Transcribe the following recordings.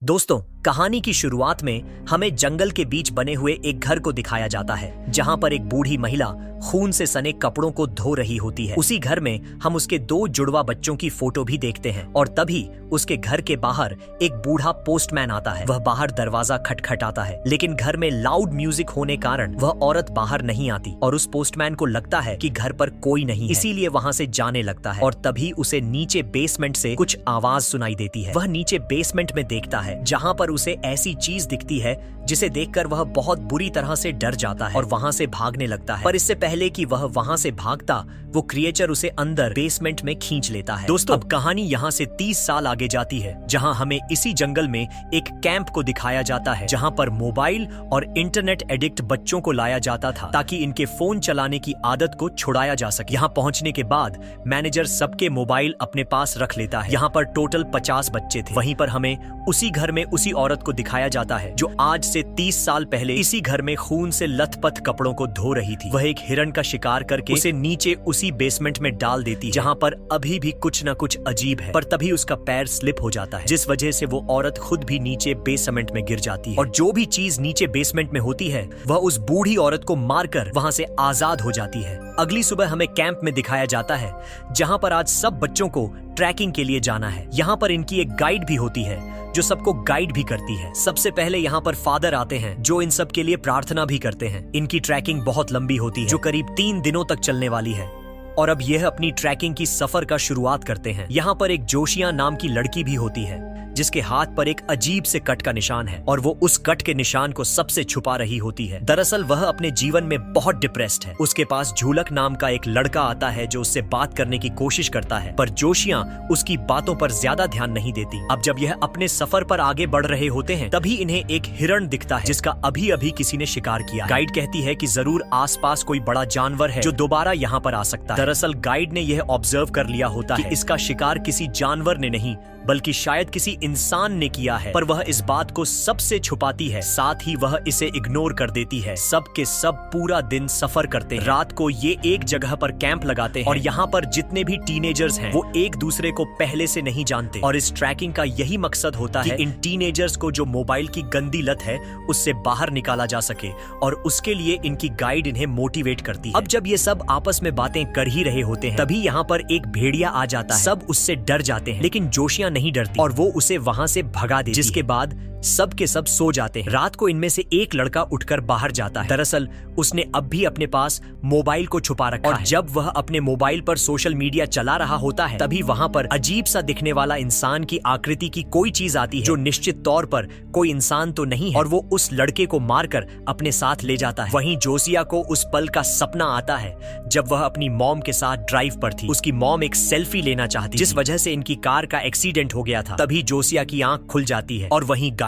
दोस्तों, कहानी की शुरुआत में हमें जंगल के बीच बने हुए एक घर को दिखाया जाता है जहां पर एक बूढ़ी महिला खून से सने कपड़ों को धो रही होती है। उसी घर में हम उसके दो जुड़वा बच्चों की फोटो भी देखते हैं और तभी उसके घर के बाहर एक बूढ़ा पोस्टमैन आता है। वह बाहर दरवाजा खटखटाता है, लेकिन घर में लाउड म्यूजिक होने कारण वह औरत बाहर नहीं आती और उस पोस्टमैन को लगता है कि घर पर कोई नहीं है, इसीलिए वहां से जाने लगता है। और तभी उसे नीचे बेसमेंट से कुछ आवाज सुनाई देती है। वह नीचे बेसमेंट में देखता है जहां पर उसे ऐसी चीज दिखती है जिसे देखकर वह बहुत बुरी तरह से डर जाता है और वहां से भागने लगता है। पर इससे पहले कि वह वहां से भागता, वो क्रिएचर उसे अंदर बेसमेंट में खींच लेता है। दोस्तों, अब कहानी यहाँ से 30 साल आगे जाती है जहाँ हमें इसी जंगल में एक कैंप को दिखाया जाता है जहाँ पर मोबाइल और इंटरनेट एडिक्ट बच्चों को लाया जाता था ताकि इनके फोन चलाने की आदत को छुड़ाया जा सके। यहाँ पहुँचने के बाद मैनेजर सबके मोबाइल अपने पास रख लेता है। यहाँ पर टोटल 50 बच्चे थे। वहीं पर हमें उसी घर में उसी औरत को दिखाया जाता है जो आज से 30 साल पहले इसी घर में खून से लथपथ कपड़ों को धो रही थी। वह एक हिरण का शिकार करके उसे नीचे उसी बेसमेंट में डाल देती है जहाँ पर अभी भी कुछ न कुछ अजीब है। पर तभी उसका पैर स्लिप हो जाता है जिस वजह से वो औरत खुद भी नीचे बेसमेंट में गिर जाती है और जो भी चीज नीचे बेसमेंट में होती है वह उस बूढ़ी औरत को मारकर वहां से आजाद हो जाती है। अगली सुबह हमें कैंप में दिखाया जाता है जहां पर आज सब बच्चों को ट्रैकिंग के लिए जाना है। यहाँ पर इनकी एक गाइड भी होती है जो सबको गाइड भी करती है। सबसे पहले यहाँ पर फादर आते हैं जो इन सब के लिए प्रार्थना भी करते हैं। इनकी ट्रैकिंग बहुत लंबी होती है जो करीब 3 दिनों तक चलने वाली है और अब यह अपनी ट्रैकिंग की सफर का शुरुआत करते हैं। यहाँ पर एक जोशिया नाम की लड़की भी होती है जिसके हाथ पर एक अजीब से कट का निशान है और वो उस कट के निशान को सबसे छुपा रही होती है। दरअसल वह अपने जीवन में बहुत डिप्रेस्ड है। उसके पास झूलक नाम का एक लड़का आता है जो उससे बात करने की कोशिश करता है, पर जोशिया उसकी बातों पर ज्यादा ध्यान नहीं देती। अब जब यह अपने सफर पर आगे बढ़ रहे होते हैं तभी इन्हें एक हिरण दिखता है जिसका अभी अभी किसी ने शिकार किया। गाइड कहती है कि जरूर आसपास कोई बड़ा जानवर है जो दोबारा यहाँ पर आ सकता है। दरअसल गाइड ने यह ऑब्जर्व कर लिया होता है कि इसका शिकार किसी जानवर ने नहीं बल्कि शायद किसी इंसान ने किया है, पर वह इस बात को सबसे छुपाती है। साथ ही वह इसे इग्नोर कर देती है। सब के सब पूरा दिन सफर करते हैं। रात को ये एक जगह पर कैंप लगाते हैं और यहाँ पर जितने भी टीनेजर्स हैं वो एक दूसरे को पहले से नहीं जानते और इस ट्रैकिंग का यही मकसद होता है कि इन टीनेजर्स को जो मोबाइल की गंदी लत है उससे बाहर निकाला जा सके और उसके लिए इनकी गाइड इन्हें मोटिवेट करती है। अब जब ये सब आपस में बातें कर ही रहे होते हैं तभी यहाँ पर एक भेड़िया आ जाता है। सब उससे डर जाते हैं लेकिन जोशिया नहीं डरती और वो उसे वहां से भगा देती है, जिसके बाद सब के सब सो जाते हैं। रात को इनमें से एक लड़का उठकर बाहर जाता है। दरअसल उसने अब भी अपने पास मोबाइल को छुपा रखा है और जब वह अपने मोबाइल पर सोशल मीडिया चला रहा होता है तभी वहां पर अजीब सा दिखने वाला इंसान की आकृति की कोई चीज आती है जो निश्चित तौर पर कोई इंसान तो नहीं है और वो उस लड़के को मारकर अपने साथ ले जाता है। वहीं जोशिया को उस पल का सपना आता है जब वह अपनी मॉम के साथ ड्राइव पर थी। उसकी मॉम एक सेल्फी लेना चाहती जिस वजह से इनकी कार का एक्सीडेंट हो गया था। तभी जोशिया की आंख खुल जाती है और वहीं गाइड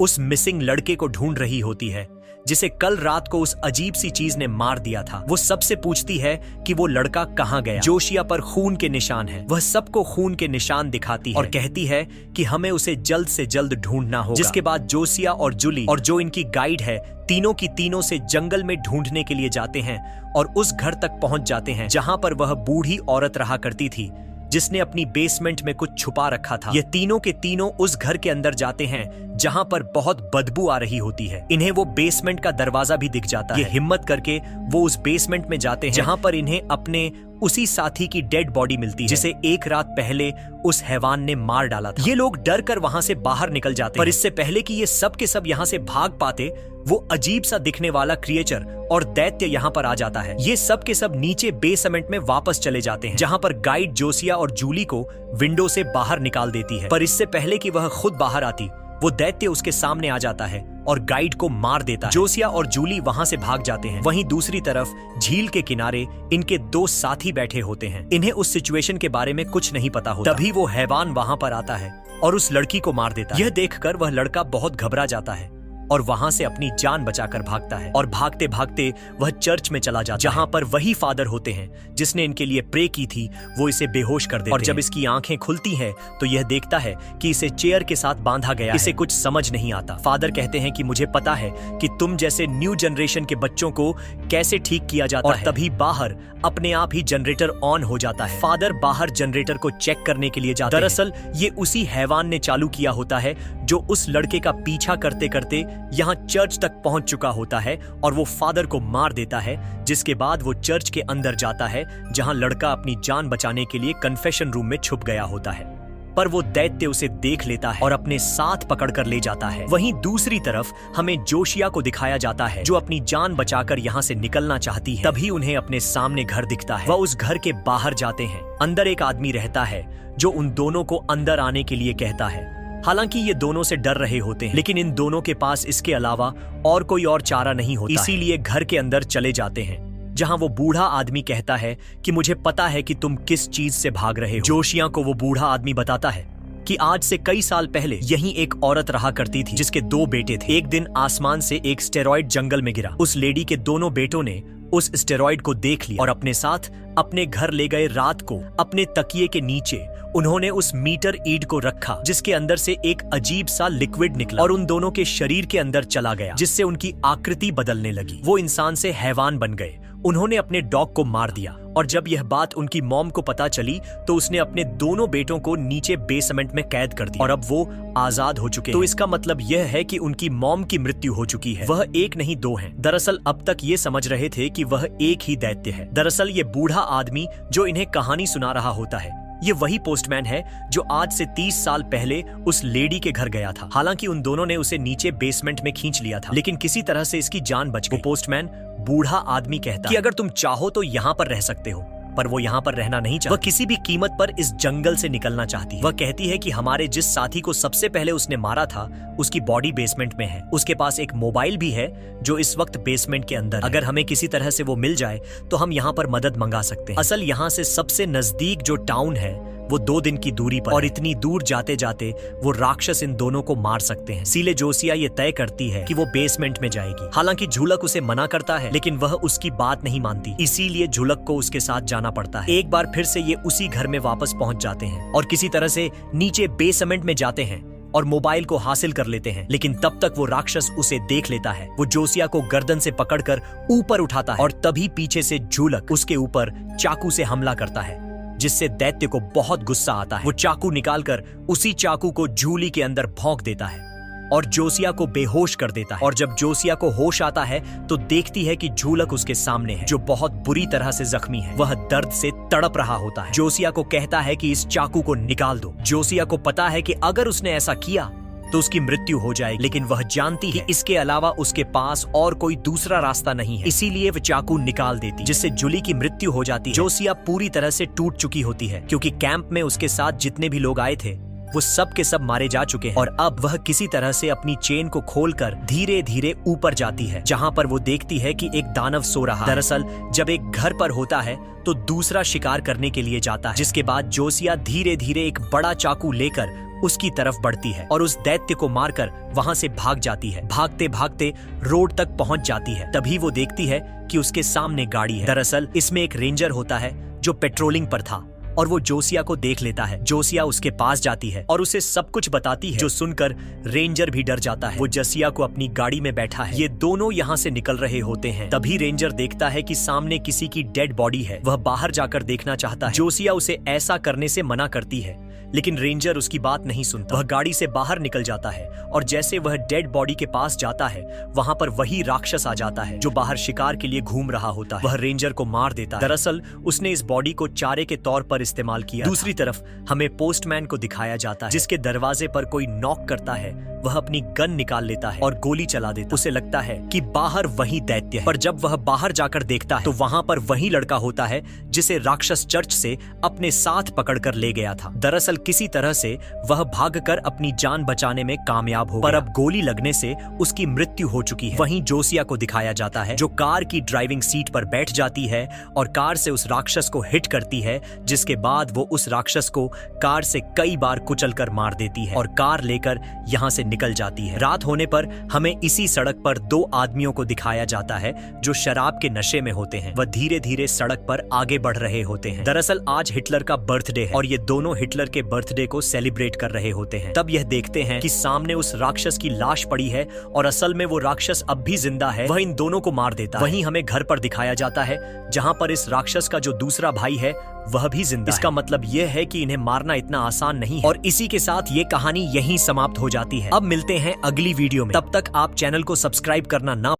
उस मिसिंग लड़के को ढूंढ रही होती है जिसे कल रात को उस अजीब सी चीज ने मार दिया था। वो सबसे पूछती है कि वो लड़का कहाँ गया। जोशिया पर खून के निशान है। वह सबको खून के निशान दिखाती है और कहती है कि हमें उसे जल्द से जल्द ढूंढना होगा। जिसके बाद जोशिया और जूली और जो इनकी गाइड है तीनों की तीनों से जंगल में ढूंढने के लिए जाते हैं और उस घर तक पहुंच जाते हैं जहां पर वह बूढ़ी औरत रहा करती थी जिसने अपनी बेसमेंट में कुछ छुपा रखा था। ये तीनों के तीनों उस घर के अंदर जाते हैं जहां पर बहुत बदबू आ रही होती है। इन्हें वो बेसमेंट का दरवाजा भी दिख जाता है। ये हिम्मत करके वो उस बेसमेंट में जाते हैं जहां पर इन्हें अपने उसी साथी की डेड बॉडी मिलती है जिसे एक रात पहले उस हैवान ने मार डाला था। ये लोग डर कर वहां से बाहर निकल जाते हैं पर इससे पहले कि ये सब के सब यहाँ से भाग पाते वो अजीब सा दिखने वाला क्रिएचर और दैत्य यहाँ पर आ जाता है। ये सब के सब नीचे बेसमेंट में वापस चले जाते हैं जहाँ पर गाइड जोशिया और जूली को विंडो से बाहर निकाल देती है। पर इससे पहले कि वह खुद बाहर आती वो दैत्य उसके सामने आ जाता है और गाइड को मार देता है। जोशिया और जूली वहां से भाग जाते हैं। वहीं दूसरी तरफ झील के किनारे इनके 2 साथी बैठे होते हैं। इन्हें उस सिचुएशन के बारे में कुछ नहीं पता होता। तभी वो हैवान वहां पर आता है और उस लड़की को मार देता है। यह देखकर वह लड़का बहुत घबरा जाता है और वहां से अपनी जान बचाकर भागता है और भागते भागते वह चर्च में चला जाता है जहां पर वही फादर होते हैं जिसने इनके लिए प्रे की थी। वो इसे बेहोश कर देते हैं और जब इसकी आंखें खुलती हैं तो यह देखता है कि इसे चेयर के साथ बांधा गया है। इसे कुछ समझ नहीं आता। फादर कहते हैं कि मुझे पता है कि तुम जैसे न्यू जनरेशन के बच्चों को कैसे ठीक किया जाता है। तभी बाहर अपने आप ही जनरेटर ऑन हो जाता है। फादर बाहर जनरेटर को चेक करने के लिए जाते हैं। दरअसल ये उसी हैवान ने चालू किया होता है जो उस लड़के का पीछा करते करते यहाँ चर्च तक पहुंच चुका होता है और वो फादर को मार देता है, जिसके बाद वो चर्च के अंदर जाता है जहां लड़का अपनी जान बचाने के लिए कन्फेशन रूम में छुप गया होता है। पर वो दैत्य उसे देख लेता है और अपने साथ पकड़कर ले जाता है। वहीं दूसरी तरफ हमें जोशिया को दिखाया जाता है जो अपनी जान बचाकर यहाँ से निकलना चाहती है। तभी उन्हें अपने सामने घर दिखता है। वह उस घर के बाहर जाते हैं। अंदर एक आदमी रहता है जो उन दोनों को अंदर आने के लिए कहता है। हालांकि ये दोनों से डर रहे होते हैं, लेकिन इन दोनों के पास इसके अलावा और कोई और चारा नहीं होता, इसीलिए घर के अंदर चले जाते हैं, जहां वो बूढ़ा आदमी कहता है कि मुझे पता है कि तुम किस चीज से भाग रहे हो। जोशिया को वो बूढ़ा आदमी बताता है कि आज से कई साल पहले यहीं एक औरत रहा करती थी जिसके 2 बेटे थे। एक दिन आसमान से एक स्टेरॉइड जंगल में गिरा। उस लेडी के दोनों बेटों ने उस स्टेरॉइड को देख लिया और अपने साथ अपने घर ले गए। रात को अपने तकिए के नीचे उन्होंने उस मीटर ईड को रखा जिसके अंदर से एक अजीब सा लिक्विड निकला और उन दोनों के शरीर के अंदर चला गया, जिससे उनकी आकृति बदलने लगी। वो इंसान से हैवान बन गए। उन्होंने अपने डॉग को मार दिया और जब यह बात उनकी मॉम को पता चली तो उसने अपने दोनों बेटों को नीचे बेसमेंट में कैद कर दिया और अब वो आजाद हो चुके हैं। तो इसका मतलब यह है कि उनकी मॉम की मृत्यु हो चुकी है। वह एक नहीं 2 हैं। दरअसल अब तक ये समझ रहे थे कि वह एक ही दैत्य है। दरअसल ये बूढ़ा आदमी जो इन्हें कहानी सुना रहा होता है, ये वही पोस्टमैन है जो आज से 30 साल पहले उस लेडी के घर गया था। हालांकि उन दोनों ने उसे नीचे बेसमेंट में खींच लिया था, लेकिन किसी तरह से इसकी जान बच गई। वो पोस्टमैन बूढ़ा आदमी कहता कि अगर तुम चाहो तो यहाँ पर रह सकते हो, पर वो यहाँ पर रहना नहीं चाहती। वह किसी भी कीमत पर इस जंगल से निकलना चाहती है। वह कहती है कि हमारे जिस साथी को सबसे पहले उसने मारा था उसकी बॉडी बेसमेंट में है। उसके पास एक मोबाइल भी है जो इस वक्त बेसमेंट के अंदर है। अगर हमें किसी तरह से वो मिल जाए तो हम यहाँ पर मदद मंगा सकते हैं। असल यहाँ से सबसे नजदीक जो टाउन है वो 2 दिन की दूरी पर, और इतनी दूर जाते जाते वो राक्षस इन दोनों को मार सकते हैं। इसीलिए जोशिया ये तय करती है कि वो बेसमेंट में जाएगी। हालांकि झुलक उसे मना करता है, लेकिन वह उसकी बात नहीं मानती, इसीलिए झुलक को उसके साथ जाना पड़ता है। एक बार फिर से ये उसी घर में वापस पहुंच जाते हैं और किसी तरह से नीचे बेसमेंट में जाते हैं और मोबाइल को हासिल कर लेते हैं। लेकिन तब तक वो राक्षस उसे देख लेता है। वो जोशिया को गर्दन से पकड़कर ऊपर उठाता है और तभी पीछे से झुलक उसके ऊपर चाकू से हमला करता है, जिससे दैत्य को बहुत गुस्सा आता है। वो चाकू निकालकर उसी चाकू को झूली के अंदर भोंक देता है और जोशिया को बेहोश कर देता है। और जब जोशिया को होश आता है तो देखती है कि झूलक उसके सामने है, जो बहुत बुरी तरह से जख्मी है। वह दर्द से तड़प रहा होता है। जोशिया को कहता है कि इस चाकू को निकाल दो। जोशिया को पता है कि अगर उसने ऐसा किया तो उसकी मृत्यु हो जाएगी, लेकिन वह जानती है कि इसके अलावा उसके पास और कोई दूसरा रास्ता नहीं है, इसीलिए वह चाकू निकाल देती, जिससे जुली की मृत्यु हो जाती है। जोशिया पूरी तरह से टूट चुकी होती है क्योंकि कैंप में उसके साथ जितने भी लोग आए थे वो सब के सब मारे जा चुके हैं और अब वह किसी तरह से अपनी चेन को खोलकर धीरे धीरे ऊपर जाती है, जहां पर वो देखती है कि एक दानव सो रहा है। दरअसल जब एक घर पर होता है तो दूसरा शिकार करने के लिए जाता है, जिसके बाद जोशिया धीरे धीरे एक बड़ा चाकू लेकर उसकी तरफ बढ़ती है और उस दैत्य को मारकर वहां से भाग जाती है। भागते भागते रोड तक पहुंच जाती है। तभी वो देखती है कि उसके सामने गाड़ी है। दरअसल इसमें एक रेंजर होता है जो पेट्रोलिंग पर था और वो जोशिया को देख लेता है। जोशिया उसके पास जाती है और उसे सब कुछ बताती है, जो सुनकर रेंजर भी डर जाता है। वो जोशिया को अपनी गाड़ी में बैठा है। ये दोनों यहाँ से निकल रहे होते हैं। तभी रेंजर देखता है कि सामने किसी की डेड बॉडी है। वह बाहर जाकर देखना चाहता है। जोशिया उसे ऐसा करने से मना करती है, लेकिन रेंजर उसकी बात नहीं सुनता। वह गाड़ी से बाहर निकल जाता है और जैसे वह डेड बॉडी के पास जाता है वहां पर वही राक्षस आ जाता है जो बाहर शिकार के लिए घूम रहा होता है। वह रेंजर को मार देता है। दरअसल उसने इस बॉडी को चारे के तौर पर इस्तेमाल किया। दूसरी तरफ हमें पोस्टमैन को दिखाया जाता है, जिसके दरवाजे पर कोई नॉक करता है। वह अपनी गन निकाल लेता है और गोली चला देता है। उसे लगता है कि बाहर वही दैत्य है, पर जब वह बाहर जाकर देखता है तो वहां पर वही लड़का होता है जिसे राक्षस चर्च से अपने साथ पकड़कर ले गया था। दरअसल किसी तरह से वह भागकर अपनी जान बचाने में कामयाब हो गया, पर अब गोली लगने से उसकी मृत्यु हो चुकी है। वहीं जोशिया को दिखाया जाता है जो कार की ड्राइविंग सीट पर बैठ जाती है और कार से उस राक्षस को हिट करती है, जिसके बाद वो उस राक्षस को कार से कई बार कुचलकर मार देती है और कार लेकर यहाँ से निकल जाती है। रात होने पर हमें इसी सड़क पर 2 आदमियों को दिखाया जाता है जो शराब के नशे में होते हैं। वह धीरे धीरे सड़क पर आगे बढ़ रहे होते हैं। दरअसल आज हिटलर का बर्थडे है और ये दोनों हिटलर के बर्थडे को सेलिब्रेट कर रहे होते हैं। तब यह देखते हैं कि सामने उस राक्षस की लाश पड़ी है और असल में वो राक्षस अब भी जिंदा है। वह इन दोनों को मार देता है। वहीं हमें घर पर दिखाया जाता है जहां पर इस राक्षस का जो दूसरा भाई है वह भी जिंदा है। इसका मतलब यह है कि इन्हें मारना इतना आसान नहीं है। और इसी के साथ ये कहानी यहीं समाप्त हो जाती है। अब मिलते हैं अगली वीडियो में, तब तक आप चैनल को सब्सक्राइब करना ना